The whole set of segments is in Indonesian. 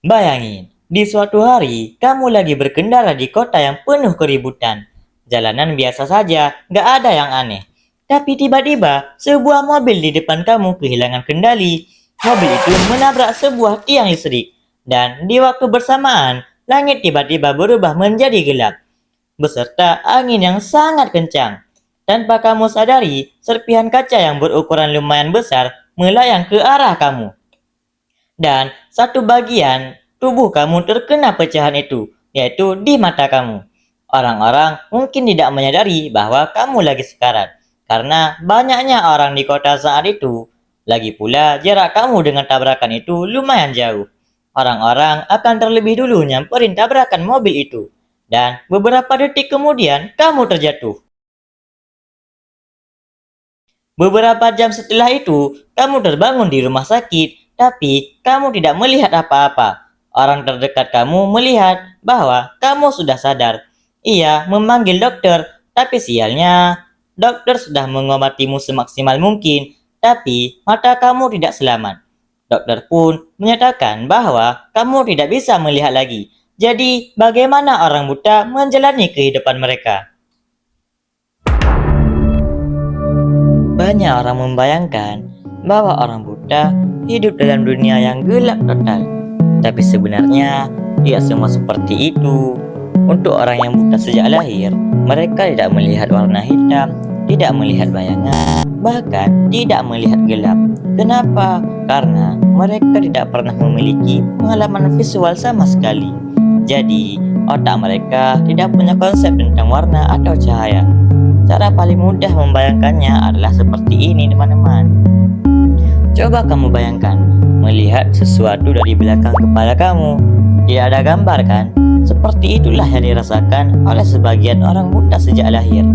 Bayangin, di suatu hari kamu lagi berkendara di kota yang penuh keributan. Jalanan biasa saja, nggak ada yang aneh. Tapi tiba-tiba, sebuah mobil di depan kamu kehilangan kendali. Mobil itu menabrak sebuah tiang listrik. Dan di waktu bersamaan, langit tiba-tiba berubah menjadi gelap, beserta angin yang sangat kencang. Tanpa kamu sadari, serpihan kaca yang berukuran lumayan besar melayang ke arah kamu. Dan satu bagian tubuh kamu terkena pecahan itu, yaitu di mata kamu. Orang-orang mungkin tidak menyadari bahwa kamu lagi sekarat, karena banyaknya orang di kota saat itu. Lagi pula jarak kamu dengan tabrakan itu lumayan jauh. Orang-orang akan terlebih dulu nyamperin tabrakan mobil itu. Dan beberapa detik kemudian kamu terjatuh. Beberapa jam setelah itu, kamu terbangun di rumah sakit, tapi kamu tidak melihat apa-apa. Orang terdekat kamu melihat bahwa kamu sudah sadar. Ia memanggil dokter, tapi sialnya, dokter sudah mengobatimu semaksimal mungkin, tapi mata kamu tidak selamat. Dokter pun menyatakan bahwa kamu tidak bisa melihat lagi. Jadi, bagaimana orang buta menjalani kehidupan mereka? Banyak orang membayangkan bahwa orang buta hidup dalam dunia yang gelap total. Tapi sebenarnya tidak semua seperti itu. Untuk orang yang buta sejak lahir, mereka tidak melihat warna hitam, tidak melihat bayangan, bahkan tidak melihat gelap. Kenapa? Karena mereka tidak pernah memiliki pengalaman visual sama sekali. Jadi, otak mereka tidak punya konsep tentang warna atau cahaya. Cara paling mudah membayangkannya adalah seperti ini, teman-teman. Coba kamu bayangkan, melihat sesuatu dari belakang kepala kamu. Tidak ada gambar kan? Seperti itulah yang dirasakan oleh sebagian orang buta sejak lahir.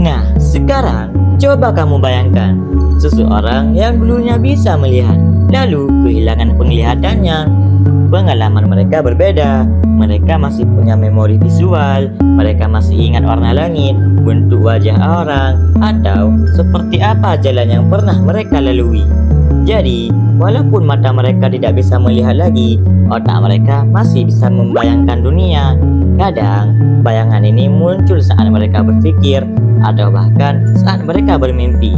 Nah, sekarang coba kamu bayangkan, seseorang yang dulunya bisa melihat, lalu kehilangan penglihatannya. Pengalaman mereka berbeda. Mereka masih punya memori visual, mereka masih ingat warna langit, bentuk wajah orang, atau seperti apa jalan yang pernah mereka lalui. Jadi, walaupun mata mereka tidak bisa melihat lagi, otak mereka masih bisa membayangkan dunia. Kadang, bayangan ini muncul saat mereka berpikir, atau bahkan saat mereka bermimpi.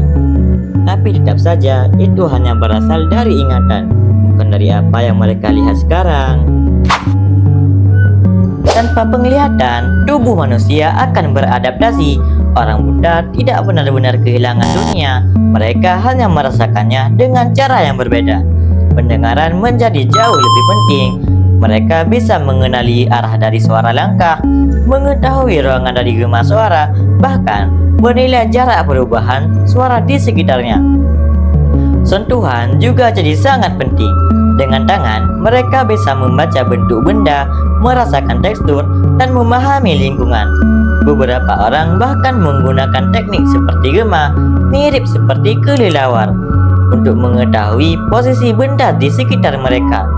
Tapi tetap saja, itu hanya berasal dari ingatan, bukan dari apa yang mereka lihat sekarang. Tanpa penglihatan, tubuh manusia akan beradaptasi. Orang buta tidak benar-benar kehilangan dunia. Mereka hanya merasakannya dengan cara yang berbeda. Pendengaran menjadi jauh lebih penting. Mereka bisa mengenali arah dari suara langkah, mengetahui ruangan dari gema suara, bahkan menilai jarak perubahan suara di sekitarnya. Sentuhan juga jadi sangat penting. Dengan tangan, mereka bisa membaca bentuk benda, merasakan tekstur, dan memahami lingkungan. Beberapa orang bahkan menggunakan teknik seperti gema, mirip seperti kelelawar, untuk mengetahui posisi benda di sekitar mereka.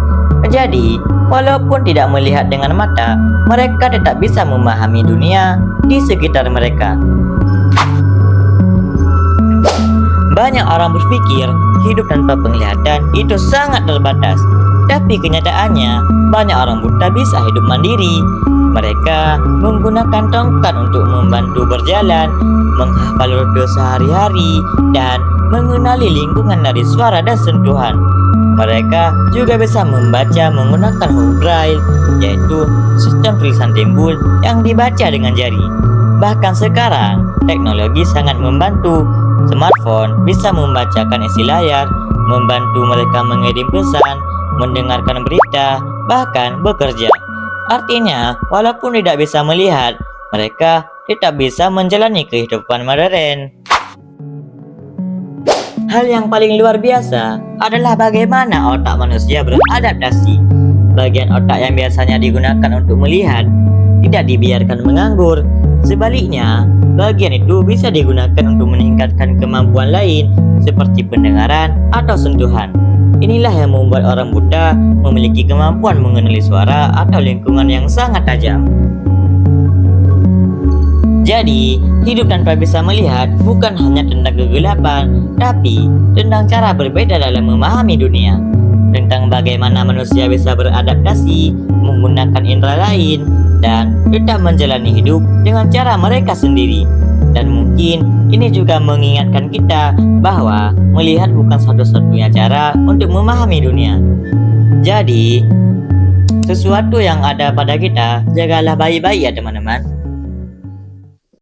Jadi, walaupun tidak melihat dengan mata, mereka tetap bisa memahami dunia di sekitar mereka. Banyak orang berpikir hidup tanpa penglihatan itu sangat terbatas. Tapi kenyataannya, banyak orang buta bisa hidup mandiri. Mereka menggunakan tongkat untuk membantu berjalan, menghafal rute sehari-hari, dan mengenali lingkungan dari suara dan sentuhan. Mereka juga bisa membaca menggunakan huruf braille, yaitu sistem tulisan timbul yang dibaca dengan jari. Bahkan sekarang, teknologi sangat membantu. Smartphone bisa membacakan isi layar, membantu mereka mengirim pesan, mendengarkan berita, bahkan bekerja. Artinya, walaupun tidak bisa melihat, mereka tetap bisa menjalani kehidupan modern. Hal yang paling luar biasa adalah bagaimana otak manusia beradaptasi. Bagian otak yang biasanya digunakan untuk melihat tidak dibiarkan menganggur. Sebaliknya, bagian itu bisa digunakan untuk meningkatkan kemampuan lain seperti pendengaran atau sentuhan. Inilah yang membuat orang buta memiliki kemampuan mengenali suara atau lingkungan yang sangat tajam. Jadi, hidup tanpa bisa melihat bukan hanya tentang kegelapan, tapi tentang cara berbeda dalam memahami dunia. tentang bagaimana manusia bisa beradaptasi, menggunakan indera lain, dan tetap menjalani hidup dengan cara mereka sendiri. Dan mungkin ini juga mengingatkan kita bahwa melihat bukan satu-satunya cara untuk memahami dunia. Jadi, sesuatu yang ada pada kita, jagalah baik-baik ya teman-teman.